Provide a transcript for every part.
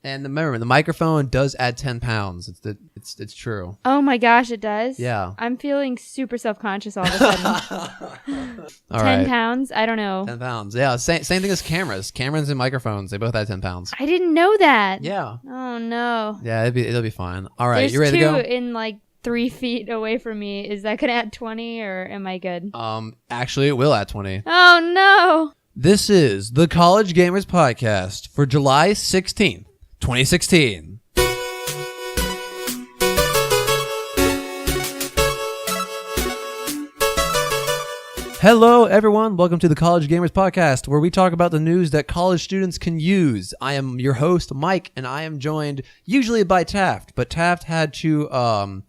And remember, the microphone does add 10 pounds. It's true. Oh my gosh, it does? Yeah. I'm feeling super self-conscious all of a sudden. All 10 right. pounds? I don't know. 10 pounds. Yeah, same thing as cameras. Cameras and microphones, they both add 10 pounds. I didn't know that. Yeah. Oh no. Yeah, it'll be fine. All right, There's you ready to go? two in like 3 feet away from me. Is that going to add 20 or am I good? Actually, it will add 20. Oh no. This is the College Gamers Podcast for July 16th, 2016. Hello, everyone. Welcome to the College Gamers Podcast, where we talk about the news that college students can use. I am your host, Mike, and I am joined usually by Taft, but Taft had to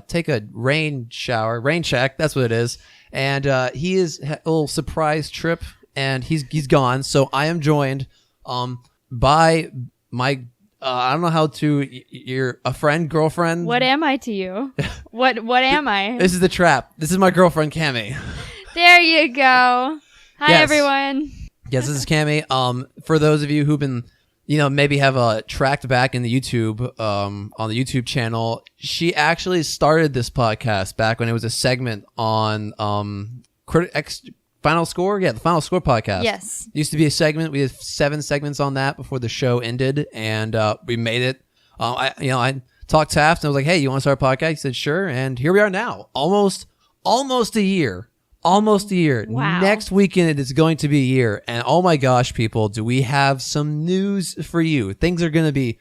take a rain check. That's what it is, and he is a little surprise trip, and he's gone. So I am joined by my I don't know how to. You're a friend, girlfriend. What am I to you? What am I? This is the trap. This is my girlfriend, Cami. There you go. Hi, Yes. everyone. Yes, this is Cami. For those of you who've been, maybe have tracked back in the YouTube, on the YouTube channel, she actually started this podcast back when it was a segment on Final Score. Yeah, the Final Score podcast. Yes. It used to be a segment. We had 7 segments on that before the show ended, and we made it. I talked to Taft and I was like, "Hey, you want to start a podcast?" He said, "Sure," and here we are now, almost a year. Almost a year. Wow. Next weekend it is going to be a year, and oh my gosh, people, do we have some news for you? Things are going to be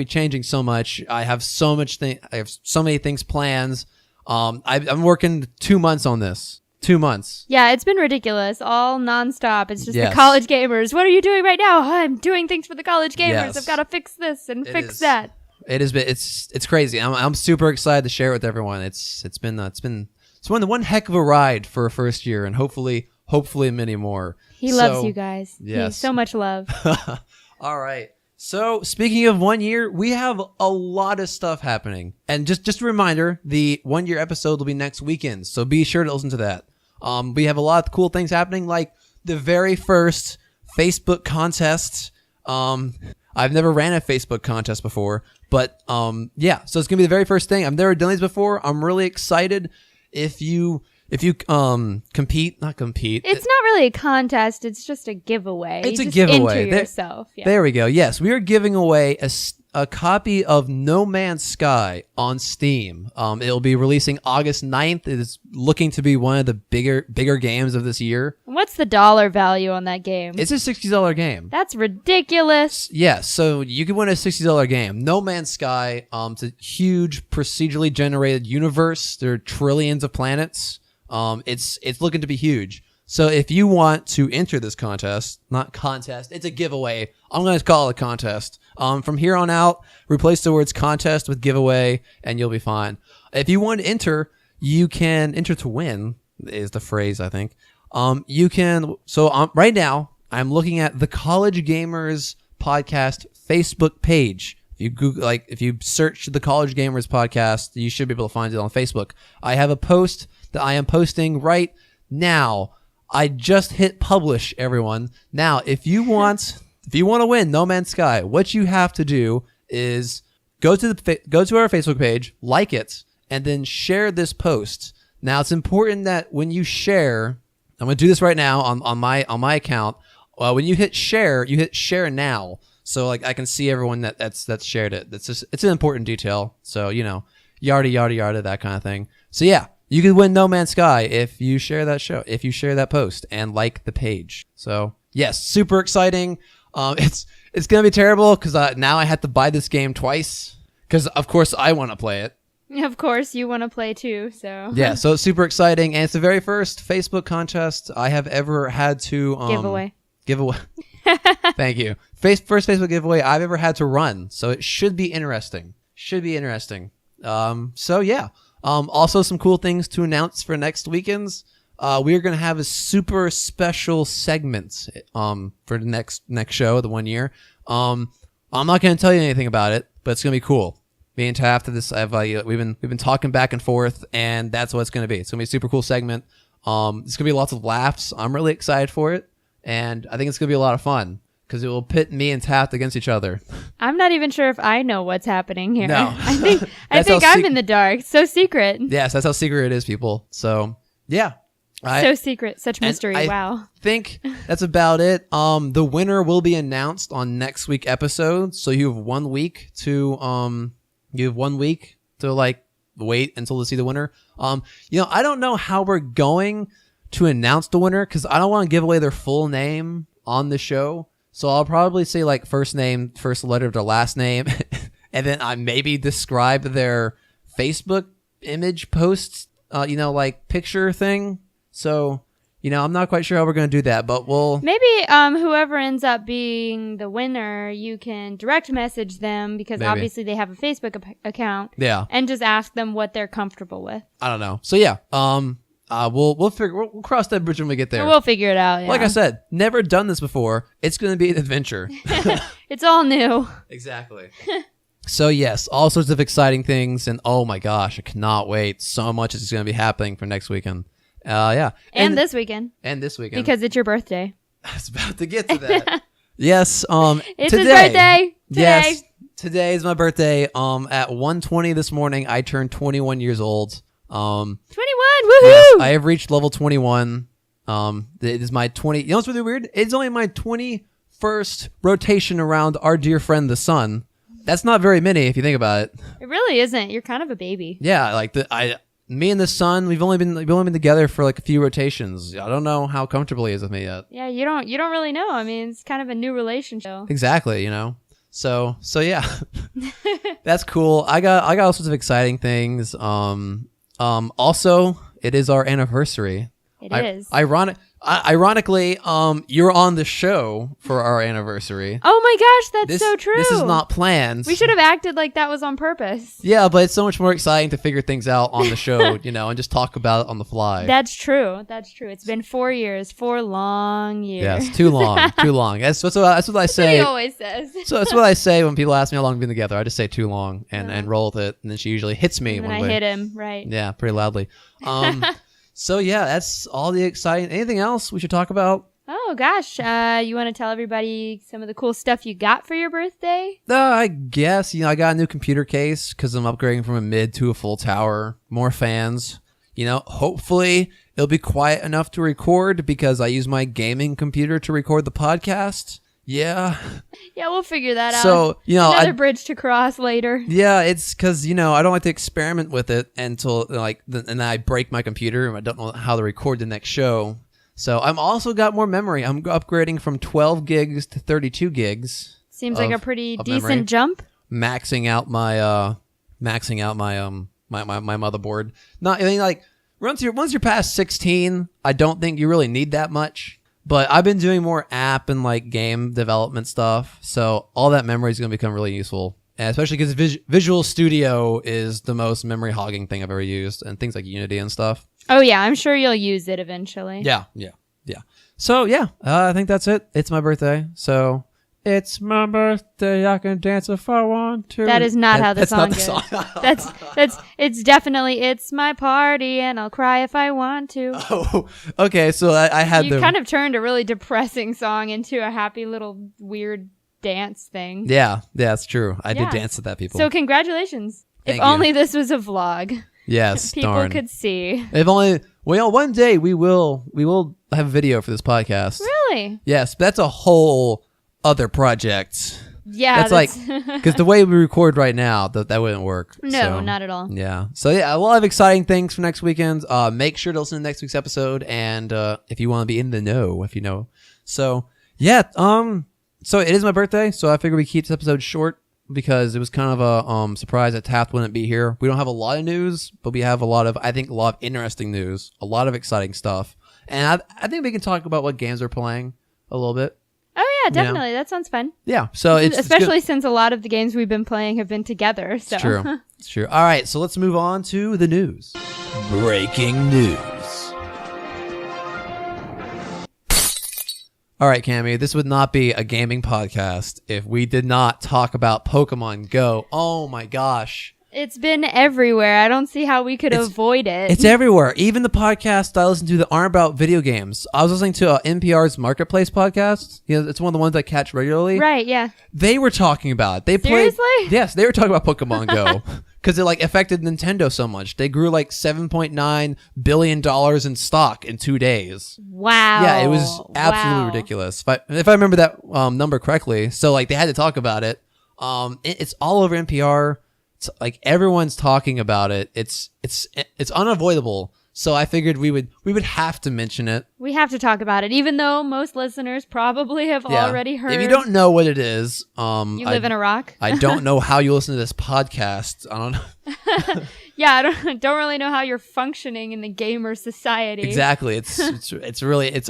changing so much. I have so many things planned. I'm working 2 months on this. 2 months. Yeah, it's been ridiculous. All nonstop. It's just Yes. the college gamers. What are you doing right now? I'm doing things for the college gamers. Yes. I've got to fix this and It fix is. that. It has been. It's crazy. I'm super excited to share it with everyone. It's been one heck of a ride for a first year, and hopefully many more. He loves you guys. Yes. So much love. All right. So speaking of 1 year, we have a lot of stuff happening, and just a reminder, the 1 year episode will be next weekend, so be sure to listen to that. We have a lot of cool things happening, like the very first Facebook contest. I've never ran a Facebook contest before, but yeah, so it's gonna be the very first thing. I've never done these before. I'm really excited. If you compete. It's not really a contest. It's just a giveaway. It's You a just giveaway. Enter yourself. Yeah. There we go. Yes, we are giving away a copy of No Man's Sky on Steam. It'll be releasing August 9th. It is looking to be one of the bigger games of this year. What's the dollar value on that game? It's a $60 game. That's ridiculous. Yeah, so you can win a $60 game. No Man's Sky, it's a huge procedurally generated universe. There are trillions of planets. It's looking to be huge. So if you want to enter this contest, it's a giveaway. I'm going to call it a contest. From here on out, replace the words contest with giveaway, and you'll be fine. If you want to enter, you can enter to win, is the phrase, I think. You can, so right now, I'm looking at the College Gamers Podcast Facebook page. If you Google, if you search the College Gamers Podcast, you should be able to find it on Facebook. I have a post that I am posting right now. I just hit publish, everyone. Now, if you want to win No Man's Sky, what you have to do is go to our Facebook page, like it, and then share this post. Now, it's important that when you share, I'm going to do this right now on my account. When you hit share now, so I can see everyone that's shared it. It's an important detail. So yada yada yada, that kind of thing. So yeah. You could win No Man's Sky if you share that post and like the page. So yes, super exciting. It's gonna be terrible because now I have to buy this game twice because of course I want to play it. Of course, you want to play too. So yeah, so it's super exciting, and it's the very first Facebook contest I have ever had to giveaway. Thank you. First Facebook giveaway I've ever had to run, so it should be interesting. So yeah. Also, some cool things to announce for next weekends. We are going to have a super special segment for the next show, the 1 year. I'm not going to tell you anything about it, but it's going to be cool. Me and Taft, we've been talking back and forth, and that's what it's going to be. It's going to be a super cool segment. It's going to be lots of laughs. I'm really excited for it, and I think it's going to be a lot of fun because it will pit me and Taft against each other. I'm not even sure if I know what's happening here. No. I think I'm in the dark. So secret. Yes, that's how secret it is, people. So yeah. So secret, such mystery. Wow. I think that's about it. The winner will be announced on next week's episode. So you have 1 week to like wait until to see the winner. I don't know how we're going to announce the winner because I don't want to give away their full name on the show. So I'll probably say like first name, first letter of their last name, and then I maybe describe their Facebook image posts, like picture thing. So, I'm not quite sure how we're going to do that, but we'll... Maybe whoever ends up being the winner, you can direct message them because obviously they have a Facebook account. Yeah. And just ask them what they're comfortable with. I don't know. So, yeah. We'll cross that bridge when we get there. We'll figure it out, yeah. Like I said, never done this before. It's going to be an adventure. It's all new. Exactly. So, yes, all sorts of exciting things, and oh my gosh, I cannot wait. So much is going to be happening for next weekend. Yeah. And this weekend. Because it's your birthday. I was about to get to that. Yes. It's his birthday. Yes. Today is my birthday. At 1:20 this morning, I turned 21 years old. 21. Woohoo! Yes, I have reached level 21. It is my 20. You know what's really weird? It's only my 21st rotation around our dear friend, the sun. That's not very many if you think about it. It really isn't. You're kind of a baby. Yeah. Me and the sun, we've only been together for like a few rotations. I don't know how comfortable he is with me yet. Yeah, you don't really know. I mean, it's kind of a new relationship. Exactly, So yeah. That's cool. I got all sorts of exciting things. Also, it is our anniversary. It is. Ironically, you're on the show for our anniversary. Oh my gosh, that's so true. This is not planned. We should have acted like that was on purpose. Yeah, but it's so much more exciting to figure things out on the show, and just talk about it on the fly. That's true. It's been 4 years, 4 long years. Yes, too long, too long. That's what I say. He always says. So that's what I say when people ask me how long we've been together. I just say too long and roll with it, and then she usually hits me. And then I hit him, right? Yeah, pretty loudly. So yeah, that's all the exciting. Anything else we should talk about? Oh gosh, you want to tell everybody some of the cool stuff you got for your birthday? I guess I got a new computer case because I'm upgrading from a mid to a full tower. More fans. Hopefully it'll be quiet enough to record because I use my gaming computer to record the podcast. Yeah. Yeah, we'll figure that out. So, another bridge to cross later. Yeah, it's because, I don't like to experiment with it until, and then I break my computer and I don't know how to record the next show. So, I'm also got more memory. I'm upgrading from 12 gigs to 32 gigs. Seems like a pretty decent jump. Maxing out my my motherboard. Once you're past 16, I don't think you really need that much. But I've been doing more app and game development stuff, so all that memory is going to become really useful. And especially because Visual Studio is the most memory hogging thing I've ever used, and things like Unity and stuff. Oh yeah, I'm sure you'll use it eventually. Yeah. So yeah, I think that's it. It's my birthday, so it's my birthday. I can dance if I want to. That is not how the song goes. It's definitely it's my party and I'll cry if I want to. Oh, okay. So I had you kind of turned a really depressing song into a happy little weird dance thing. Yeah, that's true. I did dance to that, people. So congratulations. Thank if only this was a vlog. Yes, people could see. If only. Well, one day we will have a video for this podcast. Really? Yes, but that's a whole other project. Yeah, that's because the way we record right now, that wouldn't work. No, not at all. Yeah. So yeah, a lot of exciting things for next weekend. Make sure to listen to next week's episode, and if you want to be in the know, if you know. So yeah. So it is my birthday, so I figured we keep this episode short because it was kind of a surprise that Taft wouldn't be here. We don't have a lot of news, but we have a lot of interesting news, a lot of exciting stuff, and I think we can talk about what games we're playing a little bit. Oh yeah, definitely. That sounds fun. Yeah, so especially since a lot of the games we've been playing have been together. So. It's true. It's true. All right, so let's move on to the news. Breaking news. All right, Cami, this would not be a gaming podcast if we did not talk about Pokemon Go. Oh my gosh. It's been everywhere. I don't see how we could avoid it. It's everywhere. Even the podcasts I listen to that aren't about video games. I was listening to NPR's Marketplace podcast. It's one of the ones I catch regularly. Right, yeah. They were talking about it. Seriously? Yes, they were talking about Pokemon Go. Because it like affected Nintendo so much. They grew like $7.9 billion in stock in 2 days. Wow. Yeah, it was absolutely ridiculous. If I remember that number correctly. So like they had to talk about it. It's all over NPR. It's like everyone's talking about it. It's unavoidable. So I figured we would have to mention it. We have to talk about it, even though most listeners probably have already heard. If you don't know what it is, you live in a rock. I don't know how you listen to this podcast. I don't know. Yeah, I don't really know how you're functioning in the gamer society. Exactly. It's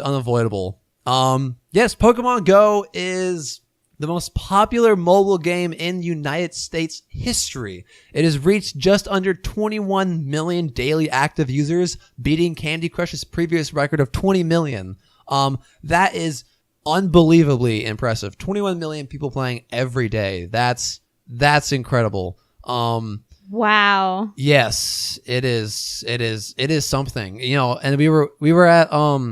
unavoidable. Yes, Pokemon Go is the most popular mobile game in United States history. It has reached just under 21 million daily active users, beating Candy Crush's previous record of 20 million. That is unbelievably impressive. 21 million people playing every day. That's incredible. Wow. Yes, it is. It is something. And we were at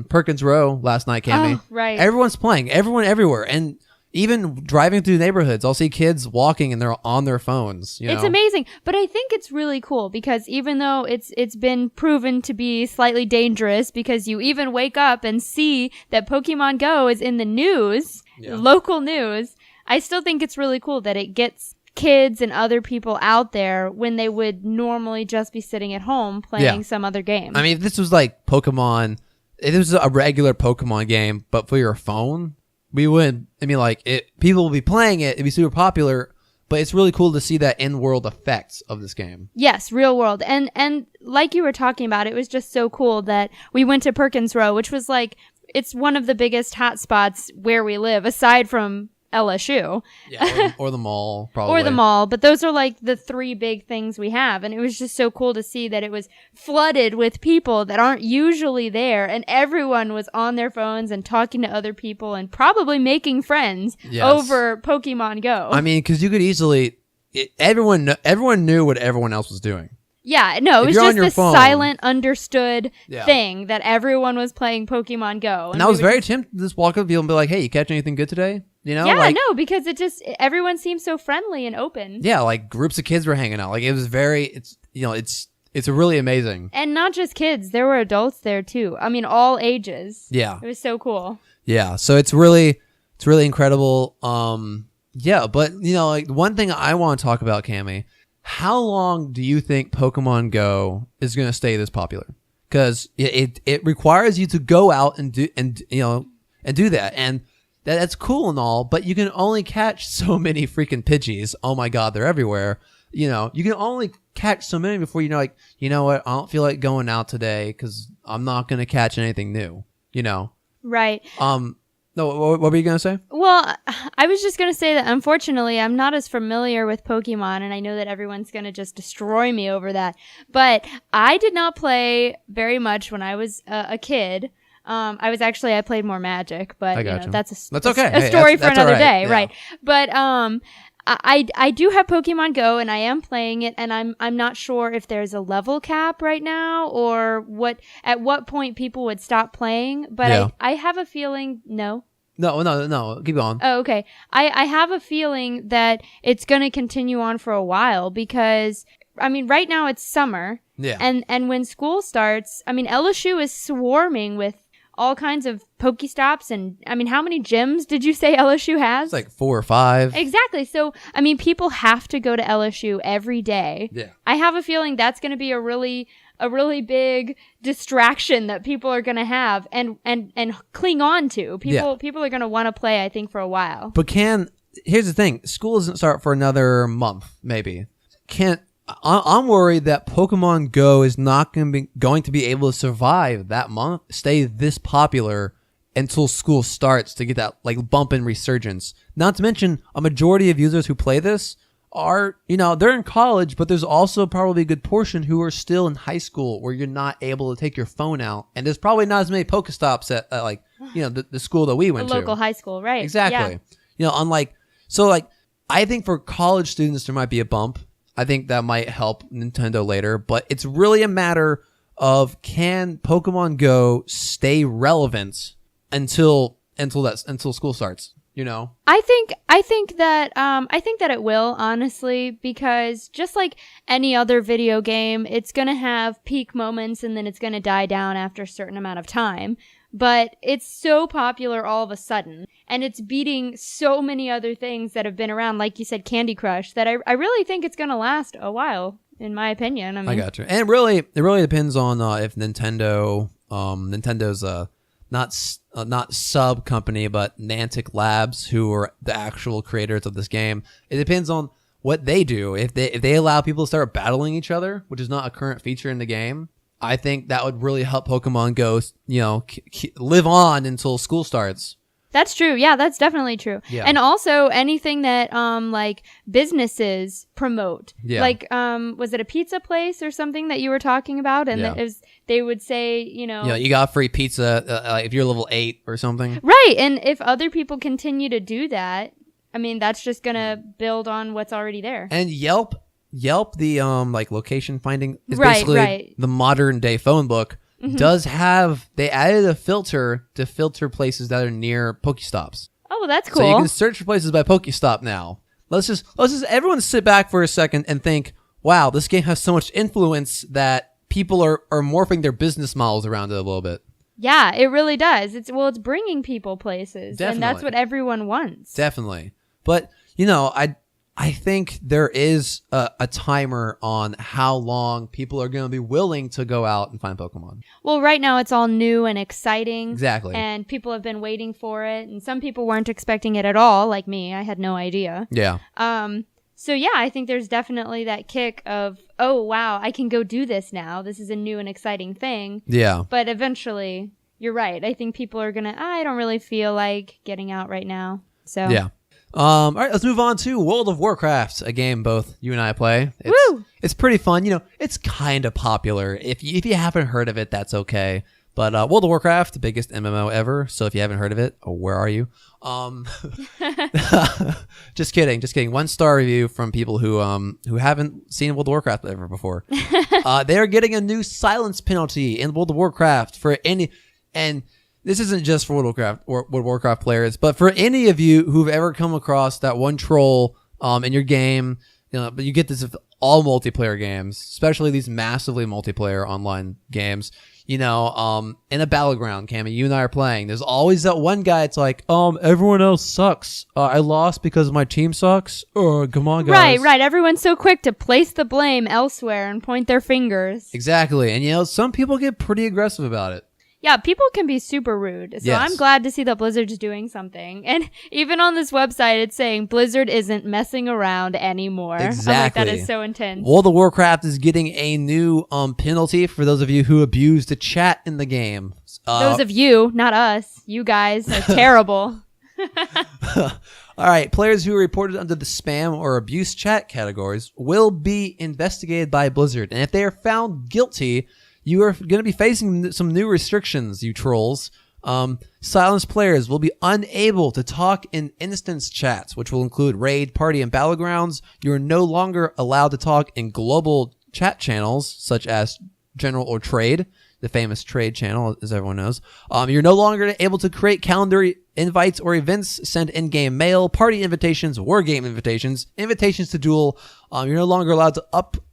Perkins Row last night, Cami. Oh, right. Everyone's playing. Everyone everywhere. And even driving through neighborhoods, I'll see kids walking and they're on their phones. It's amazing. But I think it's really cool because even though it's been proven to be slightly dangerous because you even wake up and see that Pokemon Go is in the news, local news, I still think it's really cool that it gets kids and other people out there when they would normally just be sitting at home playing some other game. I mean, if this was like Pokemon, if this was a regular Pokemon game, but for your phone, people will be playing it. It'd be super popular, but it's really cool to see that in-world effects of this game. Yes, real world. And like you were talking about, it was just so cool that we went to Perkins Row, which was like, it's one of the biggest hotspots where we live, aside from LSU. Yeah, or the mall, probably. Or the mall, but those are like the three big things we have. And it was just so cool to see that it was flooded with people that aren't usually there, and everyone was on their phones and talking to other people and probably making friends over Pokemon Go. I mean, because you could easily, everyone knew what everyone else was doing. Yeah, no, it was just this silent, understood thing that everyone was playing Pokemon Go. And I was very tempted to just walk up to people and be like, hey, you catch anything good today? Yeah, no, because everyone seems so friendly and open. Yeah, like groups of kids were hanging out. Like it was it's really amazing. And not just kids, there were adults there too. I mean, all ages. Yeah. It was so cool. Yeah, so it's really incredible. Yeah, but like one thing I want to talk about, Cami, how long do you think Pokemon Go is going to stay this popular? Because it requires you to go out and do that, and that's cool and all, but you can only catch so many freaking Pidgeys. Oh my God, they're everywhere. You can only catch so many before like, you know what? I don't feel like going out today because I'm not going to catch anything new. Right. No, what were you going to say? Well, I was just going to say that unfortunately I'm not as familiar with Pokemon, and I know that everyone's going to just destroy me over that. But I did not play very much when I was a kid. I played more Magic, but that's okay. A story for another day, yeah. right? But I do have Pokemon Go, and I am playing it, and I'm not sure if there's a level cap right now or at what point people would stop playing. But I have a feeling no. Keep going. Oh, okay. I have a feeling that it's going to continue on for a while because, I mean, right now it's summer. Yeah. And when school starts, I mean, LSU is swarming with all kinds of Pokestops. And, I mean, how many gyms did you say LSU has? It's like 4 or 5. Exactly. So, I mean, people have to go to LSU every day. Yeah. I have a feeling that's going to be a really big distraction that people are going to have and cling on to. People are going to want to play, I think, for a while. But here's the thing. School doesn't start for another month, maybe. I'm worried that Pokemon Go is not going to be able to survive that month, stay this popular until school starts to get that like bump in resurgence. Not to mention a majority of users who play this are, they're in college, but there's also probably a good portion who are still in high school where you're not able to take your phone out. And there's probably not as many Pokestops at the school that we went to. Local high school, right. Exactly. Yeah. I think for college students, there might be a bump. I think that might help Nintendo later, but it's really a matter of can Pokemon Go stay relevant until school starts, you know? I think that it will, honestly, because just like any other video game, it's going to have peak moments and then it's going to die down after a certain amount of time. But it's so popular all of a sudden, and it's beating so many other things that have been around, like you said, Candy Crush, that I really think it's going to last a while, in my opinion. I mean, I got you. And it really depends on if Nintendo's not sub company, but Niantic Labs, who are the actual creators of this game. It depends on what they do. If they allow people to start battling each other, which is not a current feature in the game, I think that would really help Pokemon Go, live on until school starts. That's true. Yeah, that's definitely true. Yeah. And also anything that like businesses promote. Yeah. Like was it a pizza place or something that you were talking about? And they would say, you got free pizza if you're level 8 or something. Right. And if other people continue to do that, I mean, that's just going to build on what's already there. And Yelp, the location finding is basically the modern day phone book. Mm-hmm. They added a filter to filter places that are near Pokestops. Oh, that's cool. So you can search for places by Pokestop now. Let's just everyone sit back for a second and think, wow, this game has so much influence that people are morphing their business models around it a little bit. Yeah, it really does. It's bringing people places. Definitely. And that's what everyone wants. Definitely. But, I think there is a timer on how long people are going to be willing to go out and find Pokemon. Well, right now it's all new and exciting. Exactly. And people have been waiting for it. And some people weren't expecting it at all, like me. I had no idea. Yeah. So, yeah, I think there's definitely that kick of, oh, wow, I can go do this now. This is a new and exciting thing. Yeah. But eventually, you're right. I think people are going to, I don't really feel like getting out right now. So yeah. All right, let's move on to World of Warcraft, a game both you and I play. It's pretty fun. It's kind of popular. If you haven't heard of it, that's okay. But World of Warcraft, the biggest MMO ever. So if you haven't heard of it, where are you? Just kidding. 1-star review from people who haven't seen World of Warcraft ever before. They are getting a new silence penalty in World of Warcraft for any and. This isn't just for World of Warcraft players, but for any of you who've ever come across that one troll in your game, but you get this with all multiplayer games, especially these massively multiplayer online games. In a battleground, Cami, you and I are playing. There's always that one guy. It's like, everyone else sucks. I lost because my team sucks. Come on, guys. Right. Everyone's so quick to place the blame elsewhere and point their fingers. Exactly, and some people get pretty aggressive about it. Yeah, people can be super rude. So yes. I'm glad to see that Blizzard's doing something. And even on this website, it's saying Blizzard isn't messing around anymore. Exactly. I'm like, that is so intense. World of Warcraft is getting a new penalty for those of you who abuse the chat in the game. Those of you, not us. You guys are terrible. All right. Players who are reported under the spam or abuse chat categories will be investigated by Blizzard. And if they are found guilty, you are going to be facing some new restrictions, you trolls. Silenced players will be unable to talk in instance chats, which will include raid, party, and battlegrounds. You are no longer allowed to talk in global chat channels, such as general or trade, the famous trade channel, as everyone knows. You're no longer able to create calendar invites or events, send in-game mail, party invitations, war game invitations, invitations to duel. You're no longer allowed to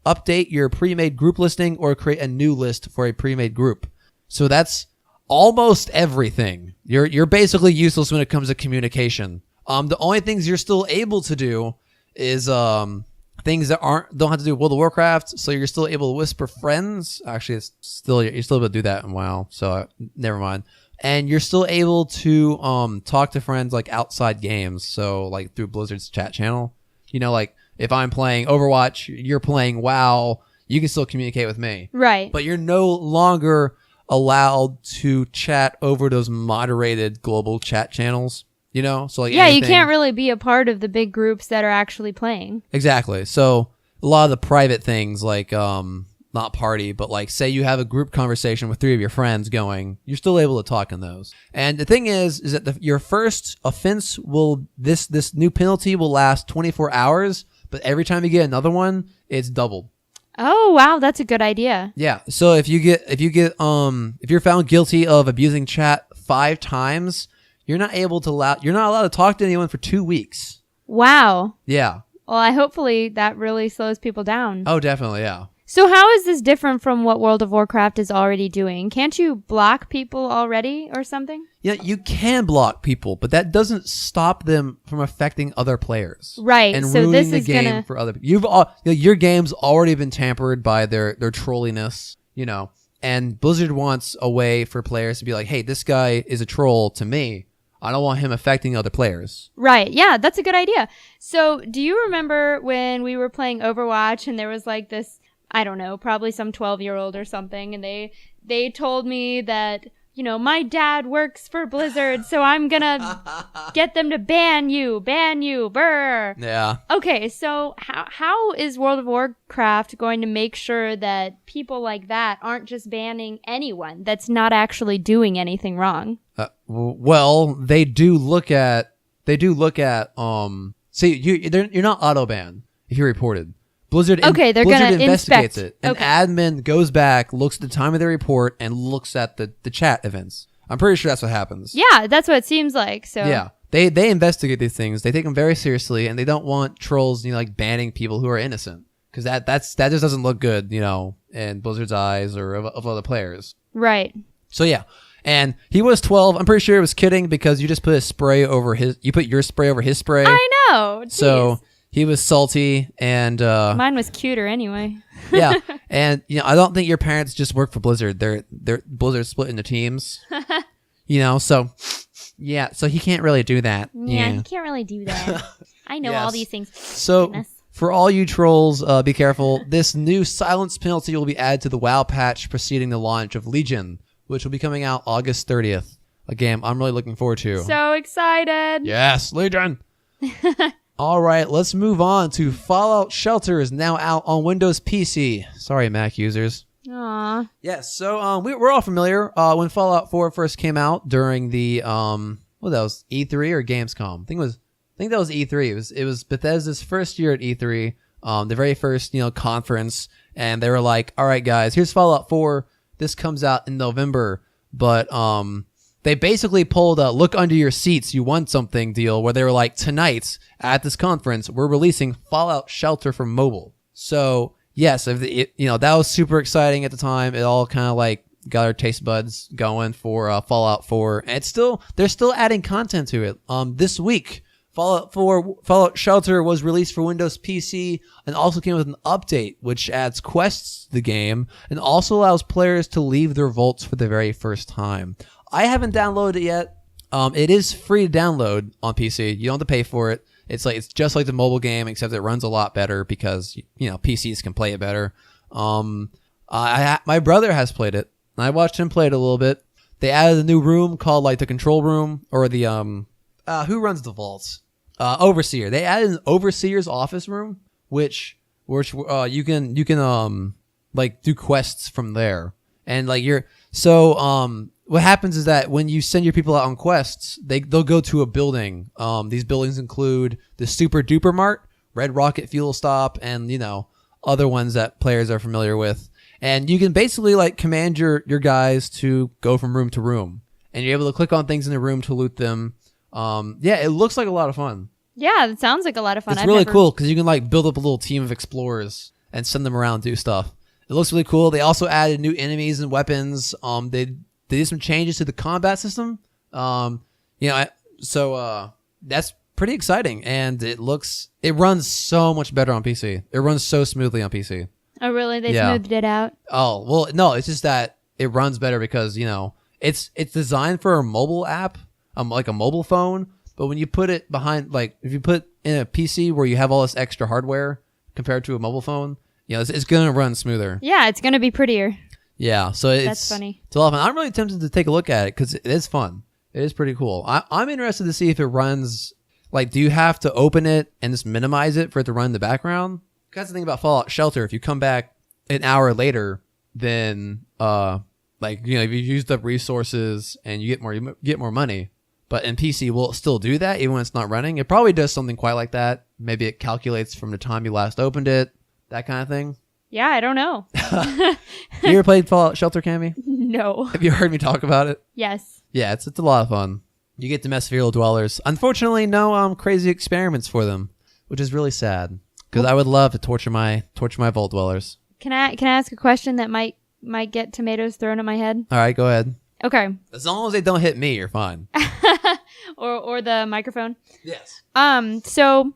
update your pre-made group listing or create a new list for a pre-made group. So that's almost everything. You're basically useless when it comes to communication. The only things you're still able to do is things that don't have to do with World of Warcraft, so you're still able to whisper friends. Actually, you're still able to do that in WoW, so never mind. And you're still able to talk to friends like outside games, so like through Blizzard's chat channel. Like if I'm playing Overwatch, you're playing WoW, you can still communicate with me. Right. But you're no longer allowed to chat over those moderated global chat channels. So like you can't really be a part of the big groups that are actually playing. Exactly. So a lot of the private things, like not party, but like say you have a group conversation with 3 of your friends going, you're still able to talk in those. And the thing is that your first offense this new penalty will last 24 hours, but every time you get another one, it's doubled. Oh wow, that's a good idea. Yeah. So if you're found guilty of abusing chat 5 times, you're not allowed to talk to anyone for 2 weeks. Wow. Yeah. Well, hopefully that really slows people down. Oh, definitely, yeah. So how is this different from what World of Warcraft is already doing? Can't you block people already or something? Yeah, you can block people, but that doesn't stop them from affecting other players. Right. And so ruining this the is game for other people. Your game's already been tampered by their trolliness, and Blizzard wants a way for players to be like, hey, this guy is a troll to me. I don't want him affecting other players. Right. Yeah, that's a good idea. So do you remember when we were playing Overwatch and there was like this, I don't know, probably some 12-year-old or something, and they told me that, my dad works for Blizzard, so I'm gonna get them to ban you, brr. Yeah. Okay, so how is World of Warcraft going to make sure that people like that aren't just banning anyone that's not actually doing anything wrong? Well, they do look at see, you're not auto banned if you're reported. Blizzard they're gonna investigates inspect. it. An admin goes back, looks at the time of the report, and looks at the chat events. I'm pretty sure that's what happens. Yeah, that's what it seems like. So yeah, they investigate these things. They take them very seriously, and they don't want trolls, like banning people who are innocent, because that just doesn't look good, in Blizzard's eyes or of other players. Right. So yeah. And he was 12. I'm pretty sure he was kidding because you just put you put your spray over his spray. I know. Jeez. So he was salty, and mine was cuter anyway. Yeah, and I don't think your parents just work for Blizzard. They're Blizzard split into teams. So yeah, so he can't really do that. Yeah, he can't really do that. I know all these things. So Goodness. For all you trolls, be careful. This new silence penalty will be added to the WoW patch preceding the launch of Legion, which will be coming out August 30th. A game I'm really looking forward to. So excited. Yes, Legion. All right, let's move on to Fallout Shelter is now out on Windows PC. Sorry, Mac users. Aww. Yes, so we're all familiar when Fallout 4 first came out during the that was E3 or Gamescom. I think that was E3. It was Bethesda's first year at E3, the very first conference, and they were like, "All right, guys, here's Fallout 4. This comes out in November," but they basically pulled a look under your seats, you won something deal where they were like, tonight at this conference, we're releasing Fallout Shelter for mobile. So yes, that was super exciting at the time. It all kind of like got our taste buds going for Fallout 4. And they're still adding content to it. This week, Fallout Shelter was released for Windows PC and also came with an update which adds quests to the game and also allows players to leave their vaults for the very first time. I haven't downloaded it yet. It is free to download on PC. You don't have to pay for it. It's just like the mobile game, except it runs a lot better because PCs can play it better. My brother has played it. And I watched him play it a little bit. They added a new room called like the control room or the who runs the vaults? Overseer. They added an overseer's office room, which you can like do quests from there, and like what happens is that when you send your people out on quests, they'll go to a building. These buildings include the Super Duper Mart, Red Rocket Fuel Stop, and other ones that players are familiar with. And you can basically like command your guys to go from room to room, and you're able to click on things in the room to loot them. It looks like a lot of fun. Yeah, it sounds like a lot of fun. It's really cool because you can like build up a little team of explorers and send them around and do stuff. It looks really cool. They also added new enemies and weapons. They did some changes to the combat system. So that's pretty exciting, and it runs so much better on PC. It runs so smoothly on PC. Oh, really? They smoothed it out? Oh, well, no, it's just that it runs better because, it's designed for a mobile app, like a mobile phone, but when you put it behind, like, if you put in a PC where you have all this extra hardware compared to a mobile phone, it's going to run smoother. Yeah, it's going to be prettier. Yeah, so that's funny. It's a lot of fun. I'm really tempted to take a look at it because it is fun. It is pretty cool. I'm interested to see if it runs, like, do you have to open it and just minimize it for it to run in the background? Because that's the thing about Fallout Shelter. If you come back an hour later, then, if you used up resources and you get more money, But in PC, will it still do that even when it's not running? It probably does something quite like that. Maybe it calculates from the time you last opened it, that kind of thing. Yeah, I don't know. You ever played Fallout Shelter, Cami? No. Have you heard me talk about it? Yes. Yeah, it's a lot of fun. You get to mess with feral dwellers. Unfortunately, no crazy experiments for them, which is really sad. Because I would love to torture my vault dwellers. Can I ask a question that might get tomatoes thrown at my head? All right, go ahead. Okay. As long as they don't hit me, you're fine. or the microphone. Yes. So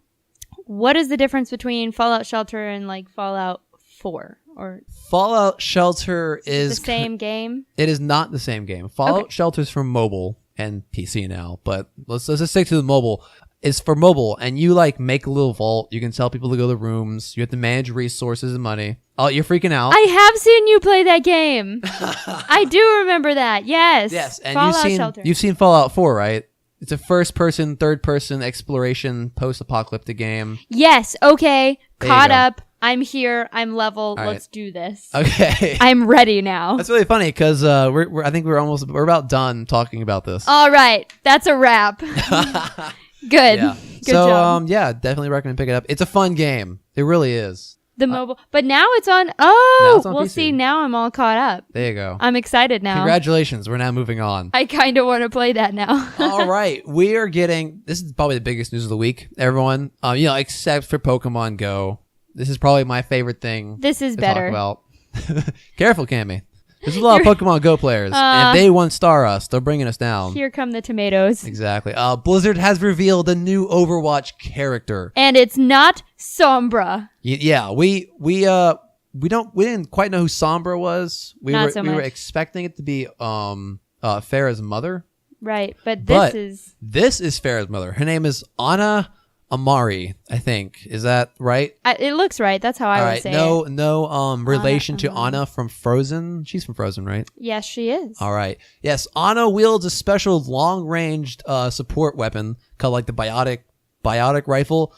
what is the difference between Fallout Shelter and like Fallout 4? Or Fallout Shelter is the same game? It is not the same game. Fallout Shelter is for mobile and PC now, but let's just stick to the mobile. It's for mobile, and you like make a little vault. You can tell people to go to rooms. You have to manage resources and money. Oh, you're freaking out. I have seen you play that game. I do remember that. Yes. Yes, and Fallout you've seen Fallout 4, right? It's a first-person, third-person exploration post-apocalyptic game. Yes. Okay. There Caught you go. up. I'm here. I'm level. All Let's do this. Okay. I'm ready now. That's really funny because I think we're about done talking about this. All right. That's a wrap. Good. Yeah. Good job. Yeah, definitely recommend pick it up. It's a fun game. It really is. The mobile, but now it's on. Now Oh, it's on we'll PC. see. Now I'm all caught up. There you go. I'm excited now. Congratulations. We're now moving on. I kind of want to play that now. All right. We are getting, this is probably the biggest news of the week, everyone. Except for Pokemon Go. This is probably my favorite thing. This is to better. talk about. Careful, Cammy. There's a lot of Pokemon Go players. And if they one-star us, they're bringing us down. Here come the tomatoes. Exactly. Blizzard has revealed a new Overwatch character. And it's not Sombra. Yeah, we didn't quite know who Sombra was. We Not so were much. expecting it to be Farah's mother. Right, but But is this is Farah's mother. Her name is Anna Amari, I think. Is that right? it looks right. That's how I All would right. say No, it. no relation to Amari. Anna from Frozen. She's from Frozen, right? Yes, she is. All right. Yes, Anna wields a special long-ranged support weapon called like the biotic rifle,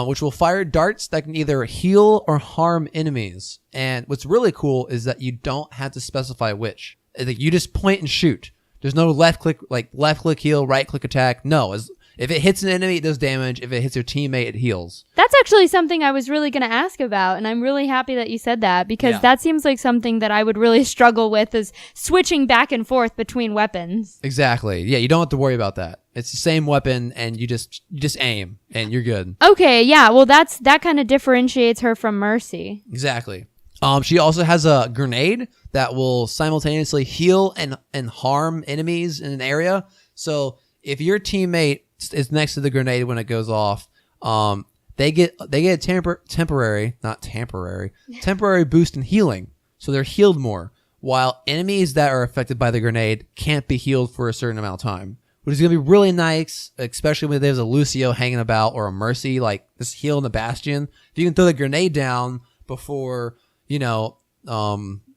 which will fire darts that can either heal or harm enemies. And what's really cool is that you don't have to specify which. Like, you just point and shoot. There's no left click heal, right click attack. No, if it hits an enemy, it does damage. If it hits your teammate, it heals. That's actually something I was really going to ask about, and I'm really happy that you said that because that seems like something that I would really struggle with is switching back and forth between weapons. Exactly. Yeah, you don't have to worry about that. It's the same weapon, and you just aim, and you're good. Okay, yeah. Well, that kind of differentiates her from Mercy. Exactly. She also has a grenade that will simultaneously heal and harm enemies in an area. So if your teammate is next to the grenade when it goes off, they get a temporary boost in healing. So they're healed more, while enemies that are affected by the grenade can't be healed for a certain amount of time. Which is going to be really nice, especially when there's a Lucio hanging about or a Mercy, like this heal in the Bastion. If you can throw the grenade down before,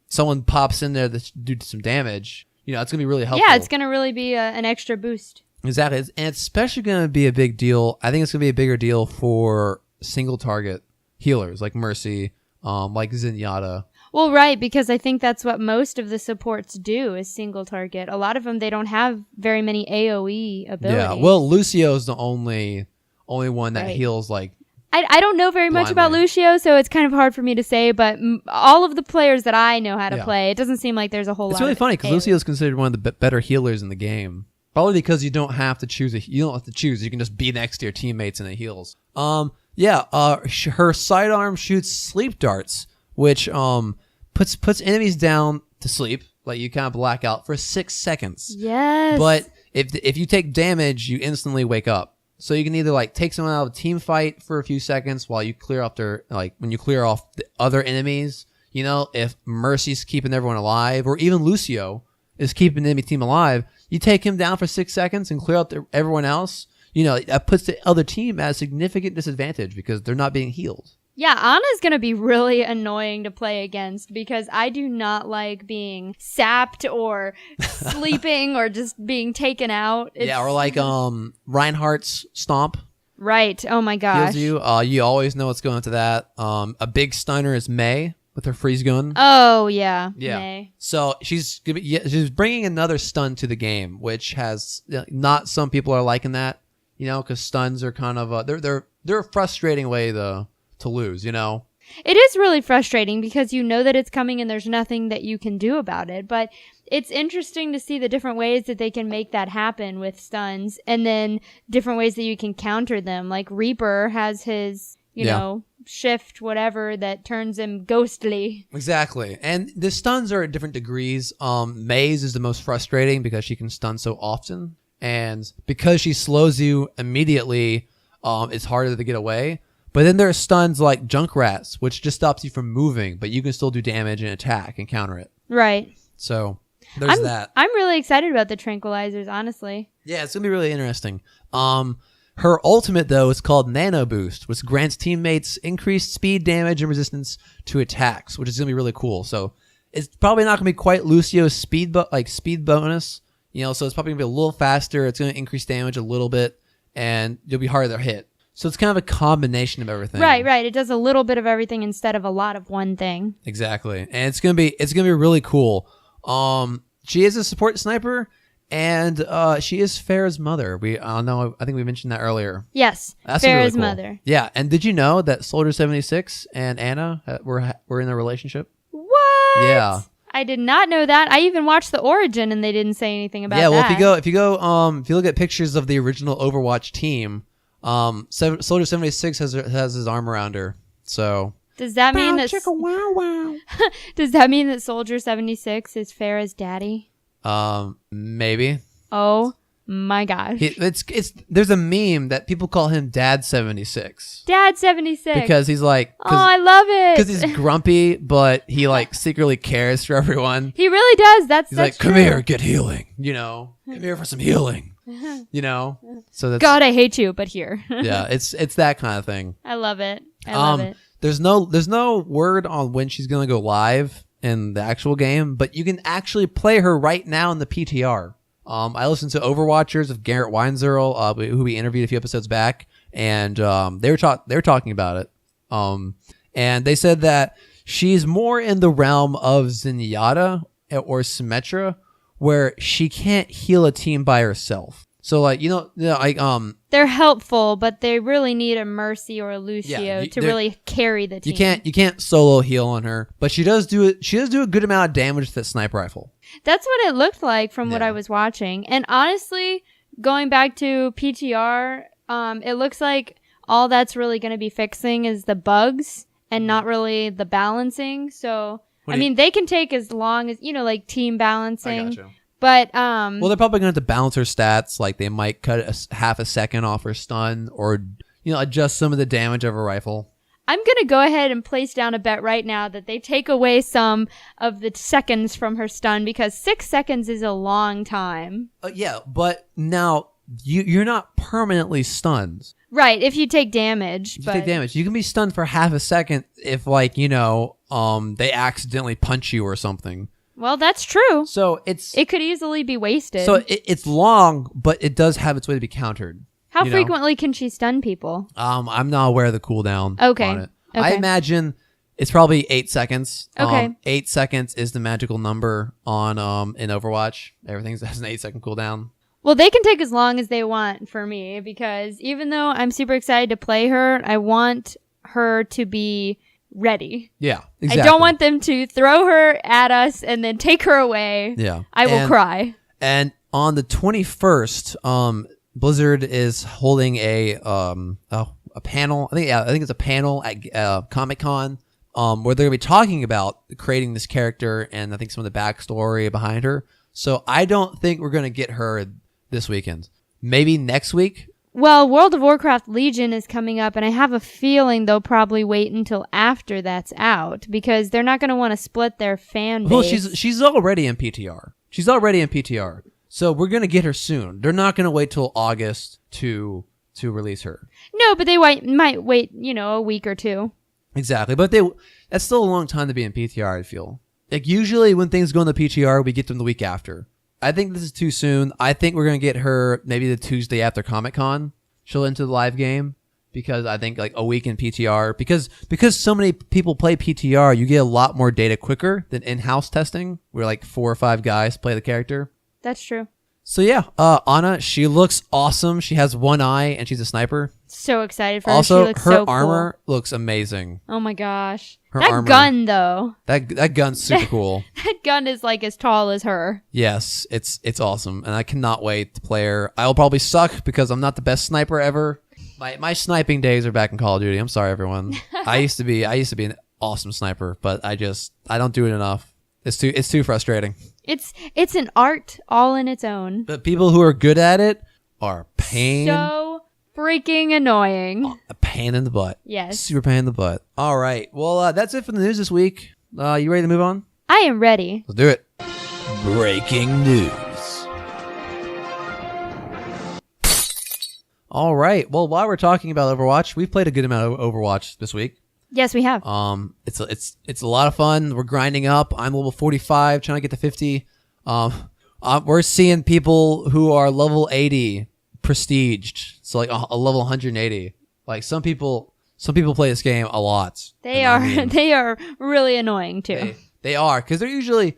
someone pops in there to do some damage, it's going to be really helpful. Yeah, it's going to really be an extra boost. Exactly. And it's especially going to be a big deal. I think it's going to be a bigger deal for single target healers like Mercy, like Zenyatta. Well, right, because I think that's what most of the supports do is single target. A lot of them, they don't have very many AoE abilities. Yeah, well, Lucio's the only one that heals like... I don't know very much about Lucio, so it's kind of hard for me to say, but all of the players that I know how to play, it doesn't seem like there's a whole lot. It's really funny because Lucio is considered one of the better healers in the game. Probably because you don't have to choose. You don't have to choose. You can just be next to your teammates and it heals. Her sidearm shoots sleep darts, which puts enemies down to sleep. Like you kind of black out for 6 seconds. Yes. But if you take damage, you instantly wake up. So you can either like take someone out of a team fight for a few seconds while you clear off when you clear off the other enemies. If Mercy's keeping everyone alive, or even Lucio is keeping the enemy team alive, you take him down for 6 seconds and clear out everyone else. That puts the other team at a significant disadvantage because they're not being healed. Yeah, Anna's going to be really annoying to play against because I do not like being sapped or sleeping or just being taken out. Or like Reinhardt's Stomp. Right. Oh my gosh. Heals you. You always know what's going to that. A big stunner is Mei. with her freeze gun. Oh yeah. Yeah. May. So she's bringing another stun to the game, which has not some people are liking that, because stuns are kind of they're a frustrating way to lose, It is really frustrating because you know that it's coming and there's nothing that you can do about it. But it's interesting to see the different ways that they can make that happen with stuns, and then different ways that you can counter them. Like Reaper has his, shift, whatever, that turns him ghostly. Exactly. And the stuns are at different degrees. Maze is the most frustrating because she can stun so often. And because she slows you immediately, it's harder to get away. But then there are stuns like Junkrats, which just stops you from moving, but you can still do damage and attack and counter it. Right. So there's that. I'm really excited about the tranquilizers, honestly. Yeah, it's going to be really interesting. Her ultimate, though, is called Nano Boost, which grants teammates increased speed, damage, and resistance to attacks, which is going to be really cool. So it's probably not going to be quite Lucio's speed bonus, so it's probably going to be a little faster. It's going to increase damage a little bit, and you'll be harder to hit. So it's kind of a combination of everything. Right. It does a little bit of everything instead of a lot of one thing. Exactly. And it's going to be really cool. She is a support sniper. And she is Farah's mother. I think we mentioned that earlier. Yes, that's Farah's really cool. mother. Yeah, and did you know that Soldier 76 and Anna were in a relationship? What? Yeah, I did not know that. I even watched the Origin, and they didn't say anything about that. Yeah, well, if you look at pictures of the original Overwatch team, Soldier 76 has his arm around her. So does that mean that? Wow, wow. Does that mean that Soldier 76 is Farah's daddy? Maybe. Oh my gosh. There's a meme that people call him Dad 76. Dad 76. Because he's like, I love it. Because he's grumpy, but he secretly cares for everyone. He really does. That's like, true. Come here, get healing. Come here for some healing. So that's God, I hate you, but here. Yeah, it's that kind of thing. I love it. I love it. There's no word on when she's gonna go live in the actual game, but you can actually play her right now in the PTR. I listened to Overwatchers of Garrett Weinzierl, who we interviewed a few episodes back, and they were talking about it. And they said that she's more in the realm of Zenyatta or Symmetra, where she can't heal a team by herself. So they're helpful, but they really need a Mercy or a Lucio to really carry the team. You can't solo heal on her, but she does do it. She does do a good amount of damage with that sniper rifle. That's what it looked like from what I was watching. And honestly, going back to PTR, it looks like all that's really going to be fixing is the bugs and not really the balancing. So they can take as long as team balancing. I gotcha. But well, they're probably going to have to balance her stats. Like they might cut half a second off her stun, or adjust some of the damage of her rifle. I'm going to go ahead and place down a bet right now that they take away some of the seconds from her stun, because 6 seconds is a long time. Yeah, but now you're not permanently stunned. Right, if you take damage. You can be stunned for half a second if they accidentally punch you or something. Well, that's true. So it could easily be wasted. So it's long, but it does have its way to be countered. How frequently can she stun people? I'm not aware of the cooldown on it. Okay. I imagine it's probably 8 seconds. Okay. 8 seconds is the magical number on in Overwatch. Everything has an 8-second cooldown. Well, they can take as long as they want for me, because even though I'm super excited to play her, I want her to be ready. Yeah, exactly. I don't want them to throw her at us and then take her away. Yeah. I will cry. And on the 21st, Blizzard is holding a panel. I think it's a panel at Comic-Con where they're going to be talking about creating this character and I think some of the backstory behind her. So I don't think we're going to get her this weekend. Maybe next week. Well, World of Warcraft Legion is coming up, and I have a feeling they'll probably wait until after that's out, because they're not going to want to split their fan base. Well, she's already in PTR. So we're going to get her soon. They're not going to wait till August to release her. No, but they might wait, a week or two. Exactly. But that's still a long time to be in PTR, I feel. Usually when things go in the PTR, we get them the week after. I think this is too soon. I think we're going to get her maybe the Tuesday after Comic-Con. She'll enter the live game. because I think like a week in PTR, because so many people play PTR, you get a lot more data quicker than in-house testing, where like 4 or 5 guys play the character. That's true. So yeah, Ana, she looks awesome. She has one eye and she's a sniper. So excited for her. Also, She looks her so armor cool. looks amazing. Oh my gosh. Her that armor. gun though. That gun's super cool. That gun is like as tall as her. Yes, it's awesome, and I cannot wait to play her. I'll probably suck because I'm not the best sniper ever. My sniping days are back in Call of Duty. I'm sorry, everyone. I used to be an awesome sniper, but I don't do it enough. It's too frustrating. It's an art all in its own. But people who are good at it are so freaking annoying. A pain in the butt. Yes. Super pain in the butt. All right. Well, that's it for the news this week. You ready to move on? I am ready. Let's do it. Breaking news. All right. Well, while we're talking about Overwatch, we've played a good amount of Overwatch this week. Yes, we have. It's a lot of fun. We're grinding up. I'm level 45, trying to get to 50. We're seeing people who are level 80 prestiged, so like a level 180. Like some people play this game a lot. They are really annoying too. They are, because they're usually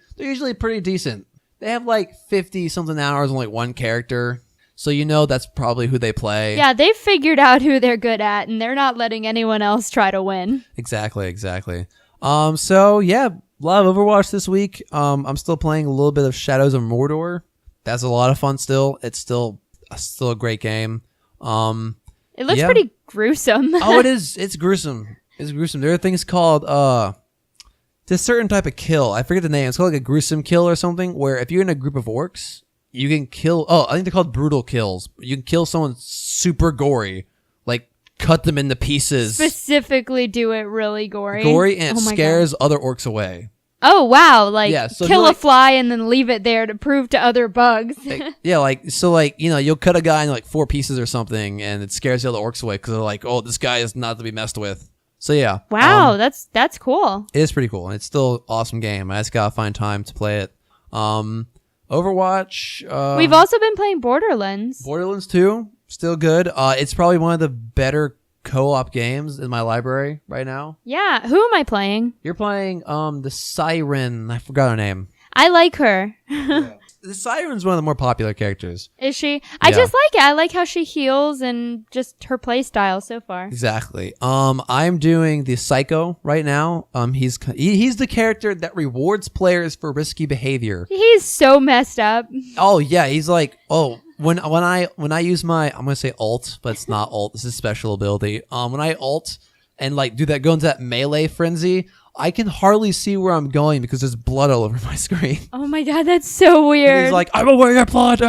pretty decent. They have like 50 something hours on like one character. So you know that's probably who they play. Yeah, they've figured out who they're good at, and they're not letting anyone else try to win. Exactly. So yeah, a lot of Overwatch this week. I'm still playing a little bit of Shadows of Mordor. That's a lot of fun still. It's still a great game. It looks pretty gruesome. Oh, it is. It's gruesome. There are things called this certain type of kill. I forget the name. It's called like a gruesome kill or something, where if you're in a group of orcs, you can kill... Oh, I think they're called brutal kills. You can kill someone super gory. Like, cut them into pieces. Specifically do it really gory. And it scares other orcs away. Oh, wow. Like, so kill a fly and then leave it there to prove to other bugs. You'll cut a guy into like 4 pieces or something, and it scares the other orcs away because they're like, oh, this guy is not to be messed with. So, yeah. Wow, that's cool. It is pretty cool. It's still an awesome game. I just gotta find time to play it. Overwatch. We've also been playing Borderlands. Borderlands 2, still good. It's probably one of the better co-op games in my library right now. Yeah, who am I playing? You're playing the Siren. I forgot her name. I like her. Yeah. The Siren's one of the more popular characters. Is she? I just like it. I like how she heals and just her play style so far. Exactly. I'm doing the Psycho right now. He's the character that rewards players for risky behavior. He's so messed up. Oh yeah, he's like, when I use my, I'm gonna say ult, but it's not ult. This is special ability. When I ult and like go into that melee frenzy, I can hardly see where I'm going because there's blood all over my screen. Oh my god, that's so weird. And he's like, I'm aware of blood.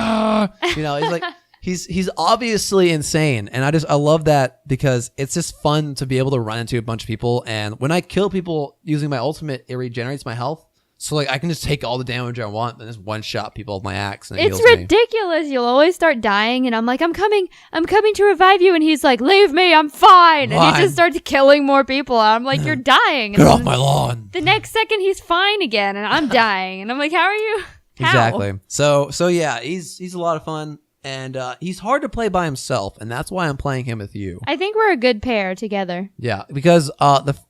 He's like, he's obviously insane, and I love that because it's just fun to be able to run into a bunch of people, and when I kill people using my ultimate, it regenerates my health. So like I can just take all the damage I want and just one shot people with my axe. And it's ridiculous. You'll always start dying, and I'm like, I'm coming to revive you, and he's like, leave me, I'm fine. And he just starts killing more people. And I'm like, you're dying. Get off my lawn. The next second he's fine again, and I'm dying, and I'm like, how are you? How? Exactly. So yeah, he's a lot of fun, and he's hard to play by himself, and that's why I'm playing him with you. I think we're a good pair together. Yeah, because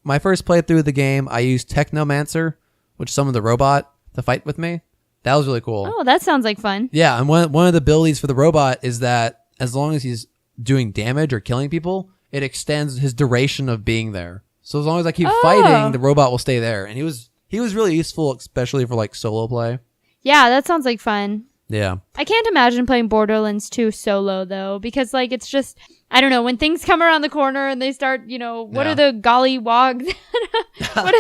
my first playthrough of the game, I used Technomancer, which summoned the robot to fight with me. That was really cool. Oh, that sounds like fun. Yeah, and one of the abilities for the robot is that as long as he's doing damage or killing people, it extends his duration of being there. So as long as I keep fighting, the robot will stay there. And he was really useful, especially for like solo play. Yeah, that sounds like fun. Yeah. I can't imagine playing Borderlands 2 solo though, because like it's just, I don't know, when things come around the corner and they start, what are the gollywogs? what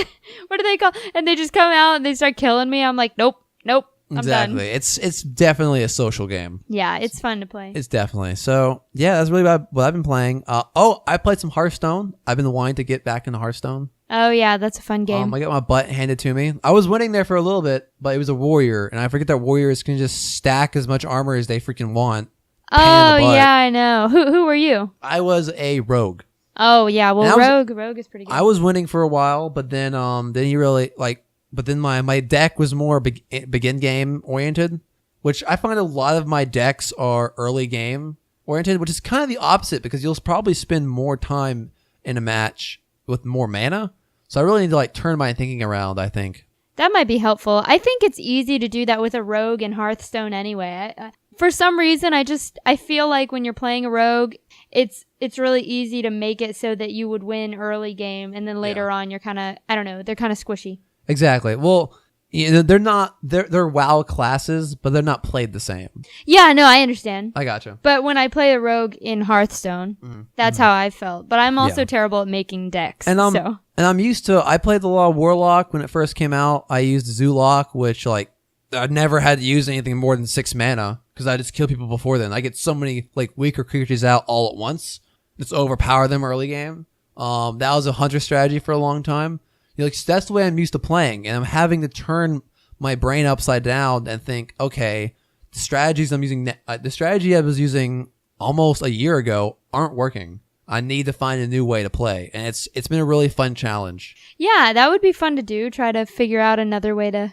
do they call? And they just come out and they start killing me. I'm like, nope, I'm done. It's definitely a social game. Yeah, it's fun to play. It's definitely. So yeah, that's really what I've been playing. I played some Hearthstone. I've been wanting to get back into Hearthstone. Oh yeah, that's a fun game. I got my butt handed to me. I was winning there for a little bit, but it was a warrior, and I forget that warriors can just stack as much armor as they freaking want. Oh yeah, I know. Who were you? I was a rogue. Oh yeah, well rogue is pretty good. I was winning for a while, but then you really like. But then my deck was more begin game oriented, which I find a lot of my decks are early game oriented, which is kind of the opposite because you'll probably spend more time in a match with more mana. So I really need to like turn my thinking around, I think. That might be helpful. I think it's easy to do that with a rogue in Hearthstone anyway. For some reason, I feel like when you're playing a rogue, it's really easy to make it so that you would win early game, and then later on you're kind of, I don't know, they're kind of squishy. Exactly. Well, they're WoW classes, but they're not played the same. Yeah, no, I understand. I gotcha. But when I play a rogue in Hearthstone, that's how I felt. But I'm also terrible at making decks. And I'm used to, I played a lot of Warlock when it first came out. I used Zulok, which like I never had to use anything more than 6 mana because I just kill people before then. I get so many like weaker creatures out all at once. Just overpower them early game. That was a hunter strategy for a long time. Like, that's the way I'm used to playing, and I'm having to turn my brain upside down and think, okay, the strategies I'm using, the strategy I was using almost a year ago aren't working. I need to find a new way to play, and it's been a really fun challenge. Yeah, that would be fun to do. Try to figure out another way to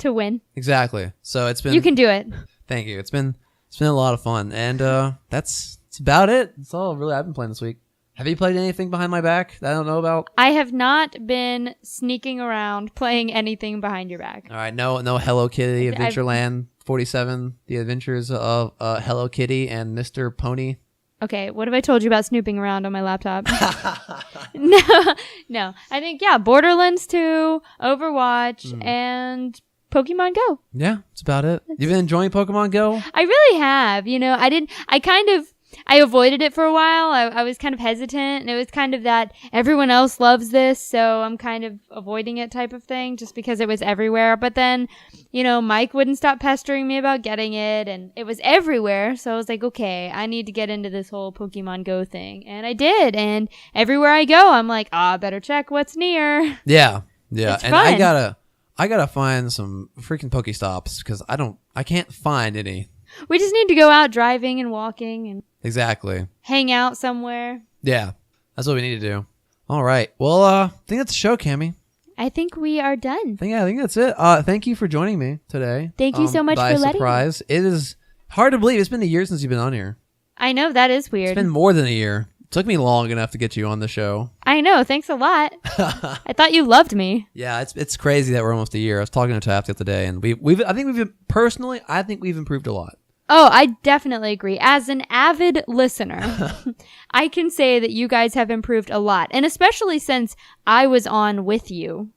win. Exactly. So it's been. You can do it. Thank you. It's been a lot of fun, and that's about it. That's all really I've been playing this week. Have you played anything behind my back that I don't know about? I have not been sneaking around playing anything behind your back. All right, no Hello Kitty, Adventureland 47, The Adventures of Hello Kitty and Mr. Pony. Okay, what have I told you about snooping around on my laptop? No. I think, Borderlands 2, Overwatch, and Pokemon Go. Yeah, that's about it. You've been enjoying Pokemon Go? I really have. I avoided it for a while. I was kind of hesitant, and it was kind of that everyone else loves this, so I'm kind of avoiding it type of thing just because it was everywhere. But then, Mike wouldn't stop pestering me about getting it, and it was everywhere. So I was like, okay, I need to get into this whole Pokemon Go thing. And I did, and everywhere I go, I'm like, better check what's near. Yeah. It's and fun. I gotta find some freaking Pokestops because I can't find any. We just need to go out driving and walking and exactly hang out somewhere. Yeah, that's what we need to do. All right. Well, I think that's the show, Cami. I think we are done. I think that's it. Thank you for joining me today. Thank you so much for letting me. Surprise. It is hard to believe. It's been a year since you've been on here. I know, that is weird. It's been more than a year. It took me long enough to get you on the show. I know. Thanks a lot. I thought you loved me. Yeah, it's crazy that we're almost a year. I was talking to Taft the other day, and I think we've improved a lot. Oh, I definitely agree. As an avid listener, I can say that you guys have improved a lot. And especially since I was on with you,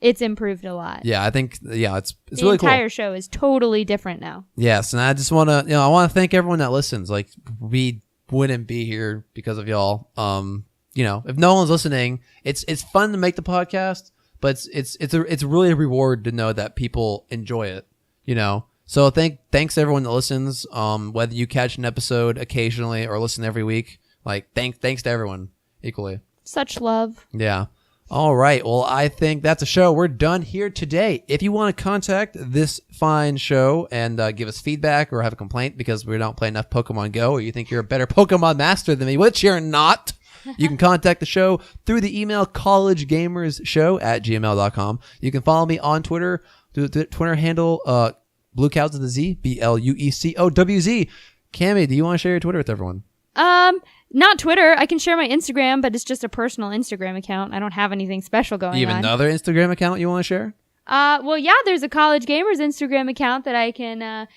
it's improved a lot. Yeah, I think, it's really cool. The entire show is totally different now. Yes, and I just want to, I want to thank everyone that listens. Like, we wouldn't be here because of y'all. If no one's listening, it's fun to make the podcast, but it's really a reward to know that people enjoy it, So thanks to everyone that listens, whether you catch an episode occasionally or listen every week. Like, thanks to everyone equally. Such love. Yeah. All right. Well, I think that's a show. We're done here today. If you want to contact this fine show and give us feedback or have a complaint because we don't play enough Pokemon Go, or you think you're a better Pokemon master than me, which you're not, you can contact the show through the email collegegamersshow@gmail.com. You can follow me on Twitter through the Twitter handle, Blue Cows with a Z, BLUECOWZ. Cami, do you want to share your Twitter with everyone? Not Twitter. I can share my Instagram, but it's just a personal Instagram account. I don't have anything special going on. You have another Instagram account you want to share? Well, yeah, there's a College Gamers Instagram account that I can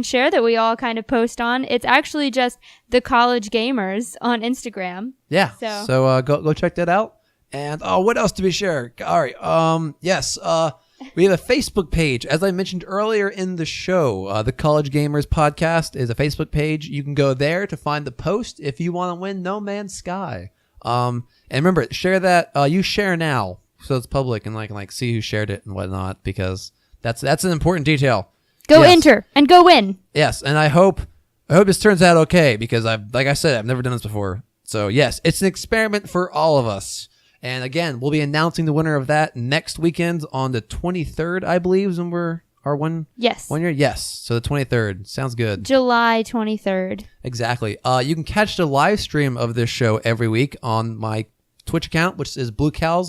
share that we all kind of post on. It's actually just the College Gamers on Instagram. Yeah. So go check that out. And what else do we share? All right. Yes. We have a Facebook page. As I mentioned earlier in the show, the College Gamers Podcast is a Facebook page. You can go there to find the post if you want to win No Man's Sky. And remember, share that. You share now, so it's public, and I can see who shared it and whatnot, because that's an important detail. Go enter and go win. Yes, and I hope this turns out okay, because like I said, I've never done this before. So yes, it's an experiment for all of us. And again, we'll be announcing the winner of that next weekend on the 23rd, I believe, is when we're our 1 year. Yes. So the 23rd. Sounds good. July 23rd. Exactly. You can catch the live stream of this show every week on my Twitch account, which is Blue Cow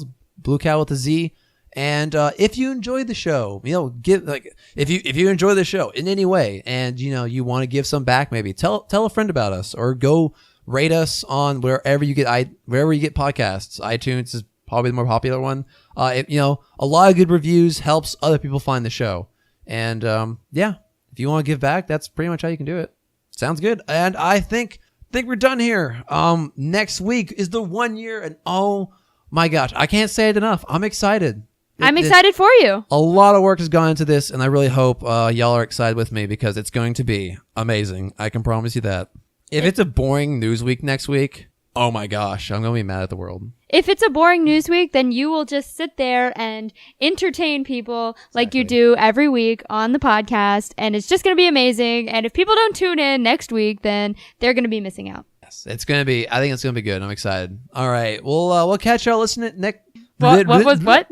with a Z. And if you enjoyed the show, if you enjoy the show in any way, and you want to give some back, maybe tell a friend about us, or go rate us on wherever you get podcasts. iTunes is probably the more popular one. A lot of good reviews helps other people find the show. And if you want to give back, that's pretty much how you can do it. Sounds good. And I think we're done here. Next week is the 1 year, and oh my gosh, I can't say it enough. I'm excited. I'm excited for you. A lot of work has gone into this, and I really hope y'all are excited with me, because it's going to be amazing. I can promise you that. If it's a boring news week next week, oh my gosh, I'm going to be mad at the world. If it's a boring news week, then you will just sit there and entertain people like you do every week on the podcast, and it's just going to be amazing. And if people don't tune in next week, then they're going to be missing out. Yes, I think it's going to be good. I'm excited. All right. We'll catch y'all listening next. What was what?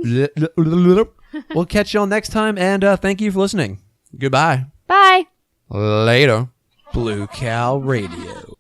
We'll catch y'all next time, and thank you for listening. Goodbye. Bye. Later. Blue Cow Radio.